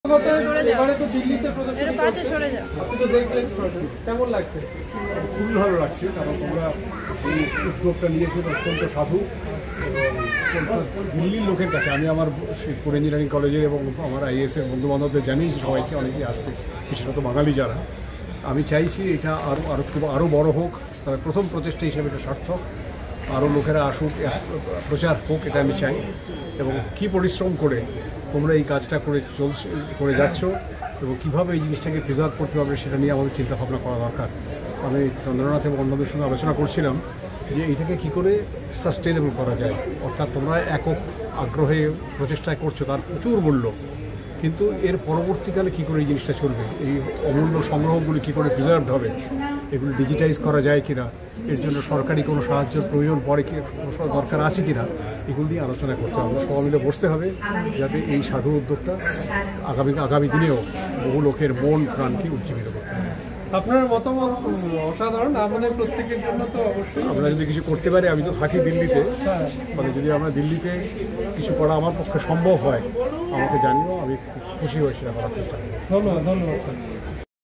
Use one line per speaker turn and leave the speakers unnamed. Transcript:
এবারে তো দিল্লিতে প্রদর্শনী আপনি তো দেখলেন, কেমন লাগছে?
খুবই ভালো লাগছে, কারণ তোমরা এই উদ্যোগটা নিয়েছেন অত্যন্ত সাধু এবং দিল্লির লোকের কাছে। আমি আমার পুর ইঞ্জিনিয়ারিং কলেজে এবং আমার আইএসের বন্ধু বান্ধবদের জানিয়েছি, সবাইকে, অনেকেই আসবে, বিশেষত বাঙালি যারা। আমি চাইছি এটা আরও বড় হোক। তবে প্রথম প্রচেষ্টা হিসেবে এটা সার্থক, আরও লোকেরা আসুক, প্রচার হোক, এটা আমি চাই। এবং কী পরিশ্রম করে তোমরা এই কাজটা করে যাচ্ছ এবং কীভাবে এই জিনিসটাকে প্রিজার্ভ করতে হবে সেটা নিয়ে আমাদের চিন্তাভাবনা করা দরকার। আমি চন্দ্রনাথ এবং অন্যদের সঙ্গে আলোচনা করছিলাম যে এইটাকে কী করে সাস্টেনেবল করা যায়। অর্থাৎ তোমরা একক আগ্রহে প্রচেষ্টায় করছো, তার প্রচুর মূল্য, কিন্তু এর পরবর্তীকালে কী করে এই জিনিসটা চলবে, এই অমূল্য সংগ্রহগুলি কী করে প্রিজার্ভড হবে, এগুলো ডিজিটাইজ করা যায় কিনা, এর জন্য সরকারি কোনো সাহায্যের প্রয়োজন পড়ে কি, দরকার আছে কিনা, এগুলো নিয়ে আলোচনা করতে হবে। সবাই মিলে বসতে হবে যাতে এই সাধু উদ্যোগটা আগামী দিনেও বহু লোকের মন প্রাণকে উজ্জীবিত করতে হবে।
আপনার মতামত অসাধারণ। আমাদের প্রত্যেকের জন্য তো অবশ্যই
আমরা যদি কিছু করতে পারি, আমি তো থাকি দিল্লিতে, মানে যদি আমরা দিল্লিতে কিছু করা আমার পক্ষে সম্ভব হয় আমাকে জানিও, আমি খুশি হয়ে সেটা করার চেষ্টা করি।
ধন্যবাদ স্যার।